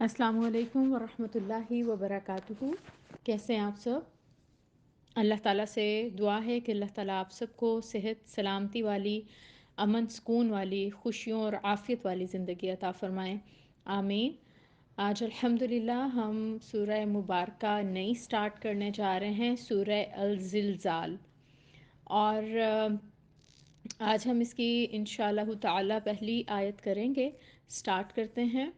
السلام علیکم ورحمۃ اللہ وبرکاتہ۔ کیسے ہیں آپ سب؟ اللہ تعالیٰ سے دعا ہے کہ اللہ تعالیٰ آپ سب کو صحت سلامتی والی، امن سکون والی، خوشیوں اور عافیت والی زندگی عطا فرمائیں، آمین۔ آج الحمدللہ ہم سورہ مبارکہ نئی سٹارٹ کرنے جا رہے ہیں، سورہ الزلزال، اور آج ہم اس کی انشاءاللہ تعالیٰ پہلی آیت کریں گے۔ سٹارٹ کرتے ہیں۔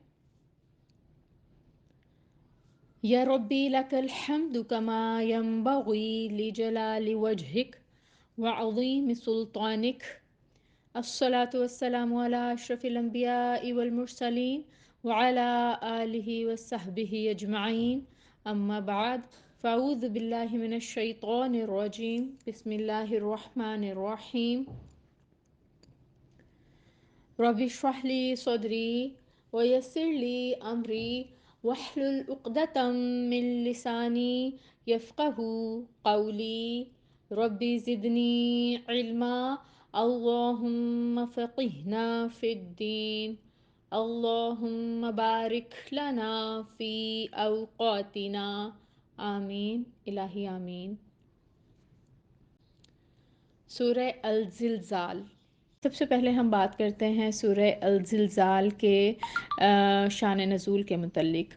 یا ربی لک الحمد کما ینبغی لجلال وجہک وعظیم سلطانک، الصلاة والسلام علی اشرف الانبیاء والمرسلین وعلی آلہ وصحبہ اجمعین، اما بعد فاعوذ باللہ من الشیطان الرجیم، بسم اللہ الرحمن الرحیم۔ رب اشرح لی صدری ویسر لی امری واحلل عقدۃ من لسانی یفقہوا قولی، رب زدنی علما، اللہم فقہنا فی الدین، اللہم بارک لنا فی اوقاتنا، آمین الہی آمین۔ سورہ الزلزال۔ سب سے پہلے ہم بات کرتے ہیں سورہ الزلزال کے شان نزول کے متعلق۔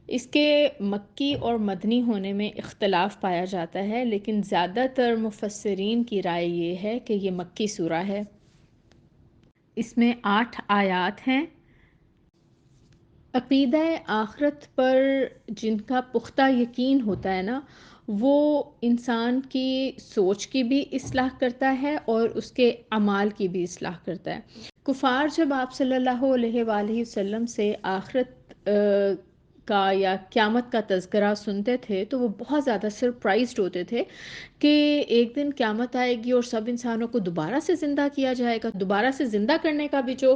اس کے مکی اور مدنی ہونے میں اختلاف پایا جاتا ہے، لیکن زیادہ تر مفسرین کی رائے یہ ہے کہ یہ مکی سورہ ہے۔ اس میں 8 آیات ہیں۔ عقیدہ آخرت پر جن کا پختہ یقین ہوتا ہے نا، وہ انسان کی سوچ کی بھی اصلاح کرتا ہے اور اس کے اعمال کی بھی اصلاح کرتا ہے۔ کفار جب آپ صلی اللہ علیہ وآلہ وسلم سے آخرت کا یا قیامت کا تذکرہ سنتے تھے تو وہ بہت زیادہ سرپرائزڈ ہوتے تھے کہ ایک دن قیامت آئے گی اور سب انسانوں کو دوبارہ سے زندہ کیا جائے گا۔ دوبارہ سے زندہ کرنے کا بھی جو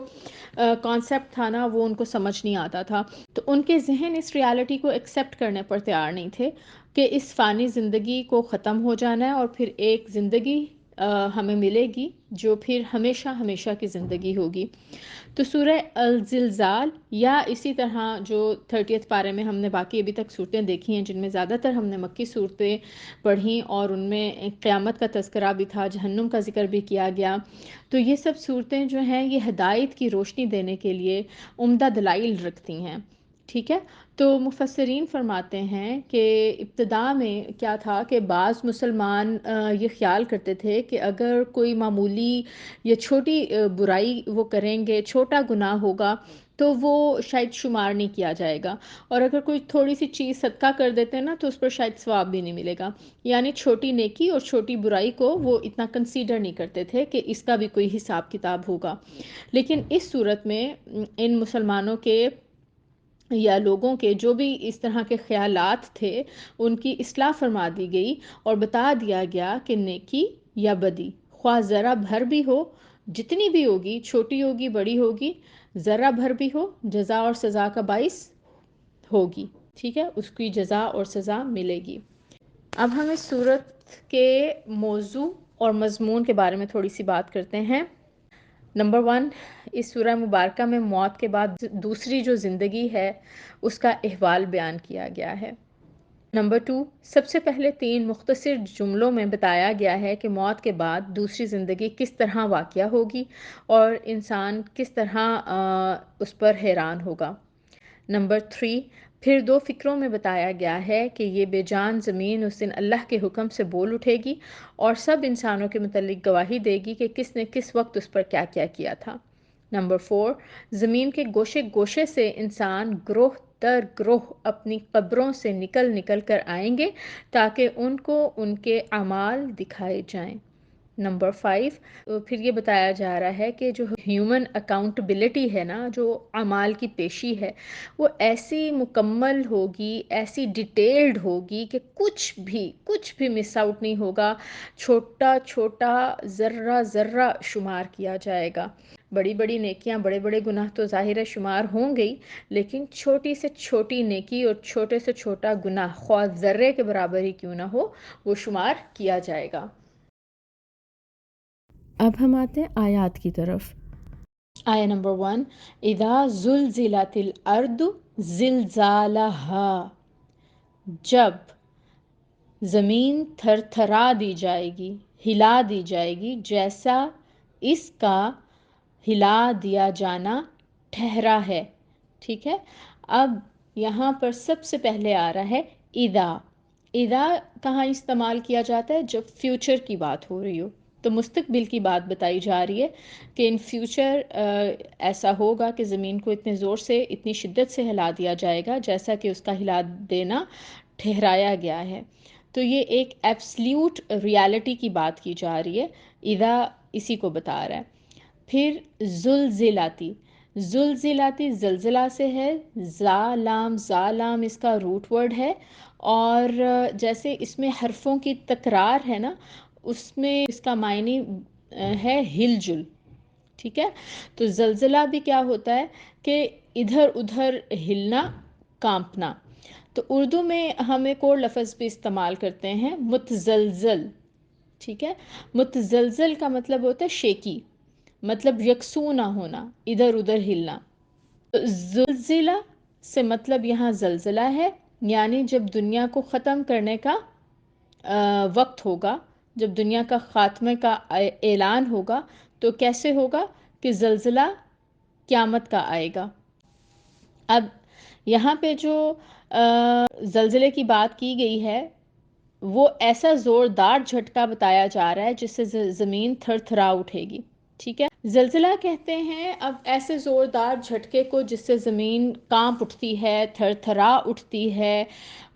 کانسیپٹ تھا نا، وہ ان کو سمجھ نہیں آتا تھا، تو ان کے ذہن اس ریالٹی کو ایکسیپٹ کرنے پر تیار نہیں تھے کہ اس فانی زندگی کو ختم ہو جانا ہے اور پھر ایک زندگی ہمیں ملے گی جو پھر ہمیشہ ہمیشہ کی زندگی ہوگی۔ تو سورہ الزلزال، یا اسی طرح جو 30 پارے میں ہم نے باقی ابھی تک صورتیں دیکھی ہیں، جن میں زیادہ تر ہم نے مکی صورتیں پڑھیں اور ان میں قیامت کا تذکرہ بھی تھا، جہنم کا ذکر بھی کیا گیا، تو یہ سب صورتیں جو ہیں یہ ہدایت کی روشنی دینے کے لیے عمدہ دلائل رکھتی ہیں، ٹھیک ہے۔ تو مفسرین فرماتے ہیں کہ ابتدا میں کیا تھا کہ بعض مسلمان یہ خیال کرتے تھے کہ اگر کوئی معمولی یا چھوٹی برائی وہ کریں گے، چھوٹا گناہ ہوگا تو وہ شاید شمار نہیں کیا جائے گا، اور اگر کوئی تھوڑی سی چیز صدقہ کر دیتے ہیں نا تو اس پر شاید ثواب بھی نہیں ملے گا، یعنی چھوٹی نیکی اور چھوٹی برائی کو وہ اتنا کنسیڈر نہیں کرتے تھے کہ اس کا بھی کوئی حساب کتاب ہوگا۔ لیکن اس صورت میں ان مسلمانوں کے یا لوگوں کے جو بھی اس طرح کے خیالات تھے ان کی اصلاح فرما دی گئی اور بتا دیا گیا کہ نیکی یا بدی خواہ ذرا بھر بھی ہو، جتنی بھی ہوگی، چھوٹی ہوگی بڑی ہوگی، ذرا بھر بھی ہو، جزا اور سزا کا باعث ہوگی، ٹھیک ہے، اس کی جزا اور سزا ملے گی۔ اب ہم اس صورت کے موضوع اور مضمون کے بارے میں تھوڑی سی بات کرتے ہیں۔ نمبر 1، اس سورہ مبارکہ میں موت کے بعد دوسری جو زندگی ہے اس کا احوال بیان کیا گیا ہے۔ نمبر 2، سب سے پہلے 3 مختصر جملوں میں بتایا گیا ہے کہ موت کے بعد دوسری زندگی کس طرح واقعہ ہوگی اور انسان کس طرح اس پر حیران ہوگا۔ نمبر 3، پھر 2 فکروں میں بتایا گیا ہے کہ یہ بے جان زمین اس دن اللہ کے حکم سے بول اٹھے گی اور سب انسانوں کے متعلق گواہی دے گی کہ کس نے کس وقت اس پر کیا کیا کیا تھا۔ نمبر 4، زمین کے گوشے گوشے سے انسان گروہ در گروہ اپنی قبروں سے نکل نکل کر آئیں گے تاکہ ان کو ان کے اعمال دکھائے جائیں۔ نمبر 5، پھر یہ بتایا جا رہا ہے کہ جو ہیومن اکاؤنٹیبلٹی ہے نا، جو اعمال کی پیشی ہے، وہ ایسی مکمل ہوگی، ایسی ڈیٹیلڈ ہوگی کہ کچھ بھی مس آؤٹ نہیں ہوگا، چھوٹا چھوٹا ذرہ ذرہ شمار کیا جائے گا۔ بڑی بڑی نیکیاں، بڑے بڑے گناہ تو ظاہر ہے شمار ہوں گی، لیکن چھوٹی سے چھوٹی نیکی اور چھوٹے سے چھوٹا گناہ خواہ ذرے کے برابر ہی کیوں نہ ہو، وہ شمار کیا جائے گا۔ اب ہم آتے ہیں آیات کی طرف۔ آیا نمبر 1، اذا زلزلت الارض زلزالہا، جب زمین تھر تھرا دی جائے گی، ہلا دی جائے گی، جیسا اس کا ہلا دیا جانا ٹھہرا ہے. ٹھیک ہے. اب یہاں پر سب سے پہلے آ رہا ہے اذا. اذا کہاں استعمال کیا جاتا ہے؟ جب فیوچر کی بات ہو رہی ہو. تو مستقبل کی بات بتائی جا رہی ہے کہ ان فیوچر ایسا ہوگا کہ زمین کو اتنے زور سے، اتنی شدت سے ہلا دیا جائے گا جیسا کہ اس کا ہلا دینا ٹھہرایا گیا ہے. تو یہ ایک ایبسلیوٹ ریالٹی کی بات کی جا رہی ہے. اذا اسی کو بتا رہا ہے. پھر زلزلاتی. زلزلاتی زلزلہ سے ہے. زا لام اس کا روٹ ورڈ ہے، اور جیسے اس میں حرفوں کی تکرار ہے نا، اس میں اس کا معنی ہے ہل جل. ٹھیک ہے. تو زلزلہ بھی کیا ہوتا ہے کہ ادھر ادھر ہلنا، کانپنا. تو اردو میں ہم ایک اور لفظ بھی استعمال کرتے ہیں، متزلزل. ٹھیک ہے. متزلزل کا مطلب ہوتا ہے شیکی، مطلب یکسو نہ ہونا، ادھر ادھر ہلنا. زلزلہ سے مطلب یہاں زلزلہ ہے، یعنی جب دنیا کو ختم کرنے کا وقت ہوگا، جب دنیا کا خاتمے کا اعلان ہوگا، تو کیسے ہوگا کہ زلزلہ قیامت کا آئے گا. اب یہاں پہ جو زلزلے کی بات کی گئی ہے، وہ ایسا زوردار جھٹکا بتایا جا رہا ہے جس سے زمین تھر تھرا اٹھے گی. ٹھیک ہے. زلزلہ کہتے ہیں اب ایسے زوردار جھٹکے کو جس سے زمین کانپ اٹھتی ہے، تھر تھرا اٹھتی ہے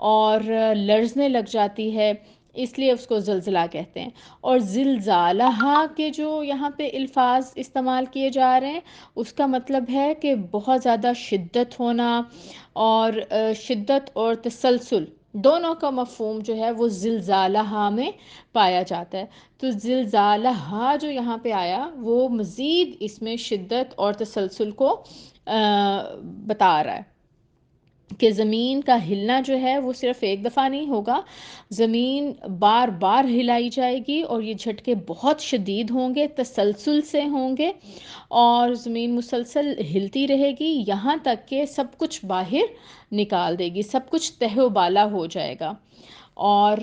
اور لرزنے لگ جاتی ہے، اس لیے اس کو زلزلہ کہتے ہیں. اور زلزالہا کے جو یہاں پہ الفاظ استعمال کیے جا رہے ہیں، اس کا مطلب ہے کہ بہت زیادہ شدت ہونا، اور شدت اور تسلسل دونوں کا مفہوم جو ہے وہ زلزالہا میں پایا جاتا ہے. تو زلزالہا جو یہاں پہ آیا وہ مزید اس میں شدت اور تسلسل کو بتا رہا ہے کہ زمین کا ہلنا جو ہے وہ صرف ایک دفعہ نہیں ہوگا، زمین بار بار ہلائی جائے گی، اور یہ جھٹکے بہت شدید ہوں گے، تسلسل سے ہوں گے، اور زمین مسلسل ہلتی رہے گی یہاں تک کہ سب کچھ باہر نکال دے گی، سب کچھ تہہ و بالا ہو جائے گا. اور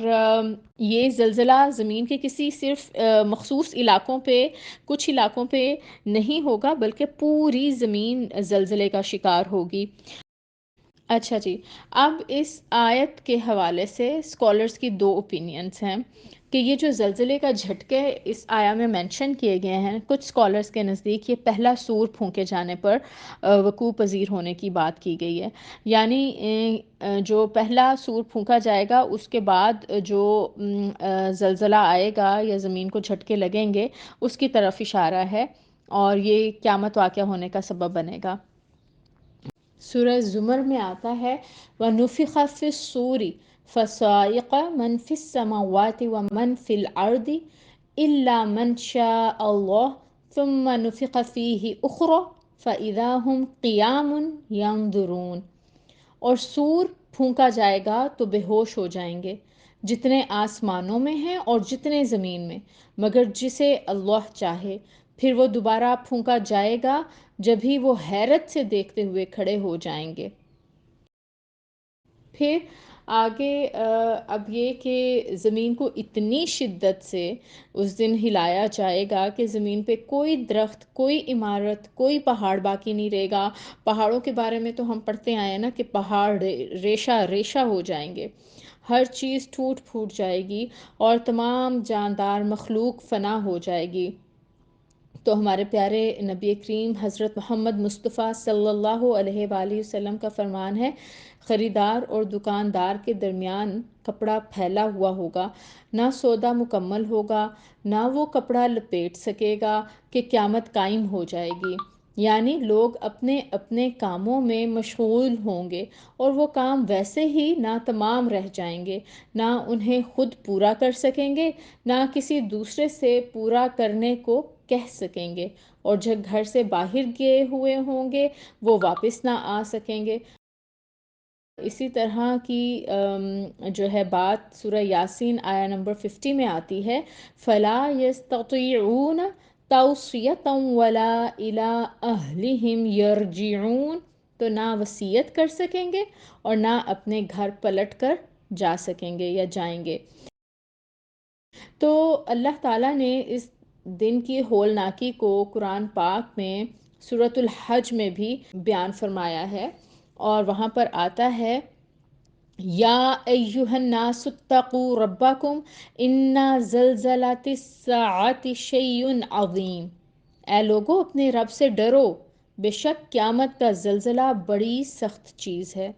یہ زلزلہ زمین کے کسی صرف مخصوص علاقوں پہ، کچھ علاقوں پہ نہیں ہوگا، بلکہ پوری زمین زلزلے کا شکار ہوگی. اچھا جی. اب اس آیت کے حوالے سے اسکالرس کی دو اوپینینس ہیں کہ یہ جو زلزلے کا جھٹکے اس آیا میں مینشن کیے گئے ہیں، کچھ اسکالرس کے نزدیک یہ پہلا سور پھونکے جانے پر وقوع پذیر ہونے کی بات کی گئی ہے. یعنی جو پہلا سور پھونکا جائے گا اس کے بعد جو زلزلہ آئے گا یا زمین کو جھٹکے لگیں گے، اس کی طرف اشارہ ہے، اور یہ قیامت واقع ہونے کا سبب بنے گا. سورہ زمر میں آتا ہے وَنُفِخَ فِي الصُّورِ فَصَعِقَ مَنْ فِي السَّمَاوَاتِ وَمَنْ فِي الْأَرْضِ إِلَّا مَنْ شَاءَ اللَّهُ ثُمَّ نُفِخَ فِيهِ أُخْرَى فَإِذَا هُمْ قِيَامٌ يَنْظُرُونَ. اور سور پھونکا جائے گا تو بے ہوش ہو جائیں گے جتنے آسمانوں میں ہیں اور جتنے زمین میں، مگر جسے اللہ چاہے. پھر وہ دوبارہ پھونکا جائے گا، جبھی وہ حیرت سے دیکھتے ہوئے کھڑے ہو جائیں گے. پھر آگے اب یہ کہ زمین کو اتنی شدت سے اس دن ہلایا جائے گا کہ زمین پہ کوئی درخت، کوئی عمارت، کوئی پہاڑ باقی نہیں رہے گا. پہاڑوں کے بارے میں تو ہم پڑھتے آئے ہیں نا کہ پہاڑ ریشہ ریشہ ہو جائیں گے، ہر چیز ٹوٹ پھوٹ جائے گی، اور تمام جاندار مخلوق فنا ہو جائے گی. تو ہمارے پیارے نبی کریم حضرت محمد مصطفیٰ صلی اللہ علیہ وآلہ وسلم کا فرمان ہے، خریدار اور دکاندار کے درمیان کپڑا پھیلا ہوا ہوگا، نہ سودا مکمل ہوگا، نہ وہ کپڑا لپیٹ سکے گا کہ قیامت قائم ہو جائے گی. یعنی لوگ اپنے اپنے کاموں میں مشغول ہوں گے، اور وہ کام ویسے ہی ناتمام رہ جائیں گے، نہ انہیں خود پورا کر سکیں گے، نہ کسی دوسرے سے پورا کرنے کو کہہ سکیں گے، اور جب گھر سے باہر گئے ہوئے ہوں گے وہ واپس نہ آ سکیں گے. اسی طرح کی جو ہے بات سورہ یاسین آیا نمبر 50 میں آتی ہے، فَلَا يَسْتَطِيعُونَ تَوْصِيَةً وَلَا إِلَىٰ أَهْلِهِمْ يَرْجِعُونَ. تو نہ وصیت کر سکیں گے اور نہ اپنے گھر پلٹ کر جا سکیں گے یا جائیں گے۔ تو اللہ تعالیٰ نے اس دن کی ہولناکی کو قرآن پاک میں سورۃ الحج میں بھی بیان فرمایا ہے، اور وہاں پر آتا ہے یا ایہا الناس اتقوا ربکم ان زلزلۃ الساعۃ شیء عظیم، اے لوگو اپنے رب سے ڈرو، بے شک قیامت کا زلزلہ بڑی سخت چیز ہے۔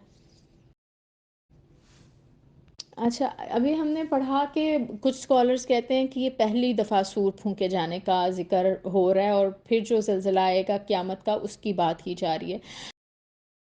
اچھا، ابھی ہم نے پڑھا کہ کچھ اسکالرس کہتے ہیں کہ یہ پہلی دفعہ سور پھونکے جانے کا ذکر ہو رہا ہے، اور پھر جو زلزلہ آئے گا قیامت کا اس کی بات کی جا رہی ہے۔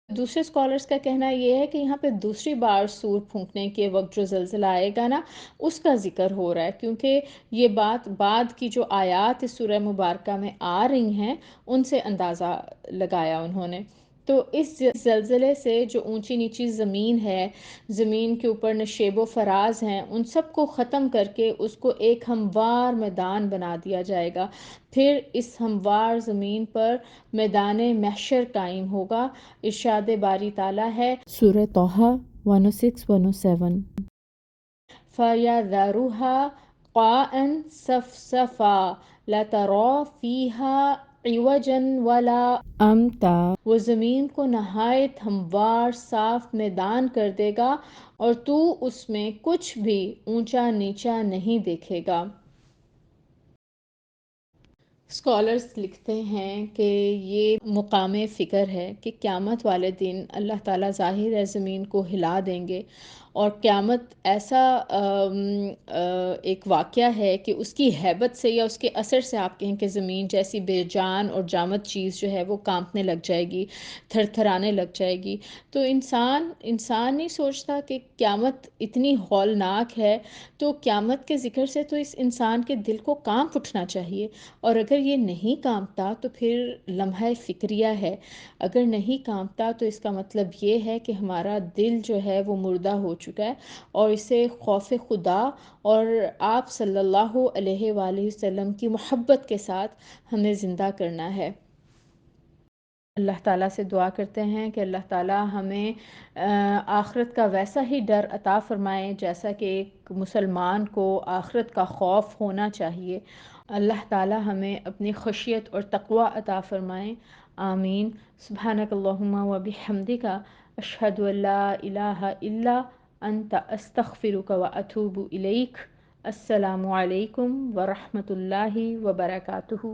دوسرے اسکالرس کا کہنا یہ ہے کہ یہاں پہ دوسری بار سور پھونکنے کے وقت جو زلزلہ آئے گا نا، اس کا ذکر ہو رہا ہے، کیونکہ یہ بات بعد کی جو آیات اس سورہ مبارکہ میں آ رہی ہیں ان سے اندازہ لگایا انہوں نے۔ تو اس زلزلے سے جو اونچی نیچی زمین ہے، زمین کے اوپر نشیب و فراز ہیں، ان سب کو ختم کر کے اس کو ایک ہموار میدان بنا دیا جائے گا۔ پھر اس ہموار زمین پر میدان محشر قائم ہوگا۔ ارشاد باری تعالیٰ ہے سورہ طٰہٰ 106 107، فَيَذَرُهَا قَاعًا صَفْصَفًا لَا تَرَىٰ فِيهَا عِوَجًا وَلَا أَمْتًا، وہ زمین کو نہایت ہموار صاف میدان کر دے گا اور تو اس میں کچھ بھی اونچا نیچا نہیں دیکھے گا۔ اسکالرس لکھتے ہیں کہ یہ مقام فکر ہے کہ قیامت والے دن اللہ تعالیٰ ظاہر ہے زمین کو ہلا دیں گے، اور قیامت ایسا ایک واقعہ ہے کہ اس کی ہیبت سے یا اس کے اثر سے آپ کہیں کہ زمین جیسی بے جان اور جامد چیز جو ہے وہ کانپنے لگ جائے گی، تھر تھرانے لگ جائے گی۔ تو انسان نہیں سوچتا کہ قیامت اتنی ہولناک ہے، تو قیامت کے ذکر سے تو اس انسان کے دل کو کانپ اٹھنا چاہیے، اور اگر یہ نہیں کانپتا تو پھر لمحہ فکریہ ہے۔ اگر نہیں کانپتا تو اس کا مطلب یہ ہے کہ ہمارا دل جو ہے وہ مردہ ہو چکا ہے، اور اسے خوف خدا اور آپ صلی اللہ علیہ وآلہ وسلم کی محبت کے ساتھ ہمیں زندہ کرنا ہے۔ اللہ تعالیٰ سے دعا کرتے ہیں کہ اللہ تعالیٰ ہمیں آخرت کا ویسا ہی ڈر عطا فرمائے جیسا کہ ایک مسلمان کو آخرت کا خوف ہونا چاہیے۔ اللہ تعالیٰ ہمیں اپنی خشیت اور تقوی عطا فرمائیں، آمین۔ سبحانک اللہم و بحمدک، اشہد ان لا الہ الا انت، استغفرک و اتوب الیک۔ السلام علیکم ورحمۃ اللہ وبرکاتہ۔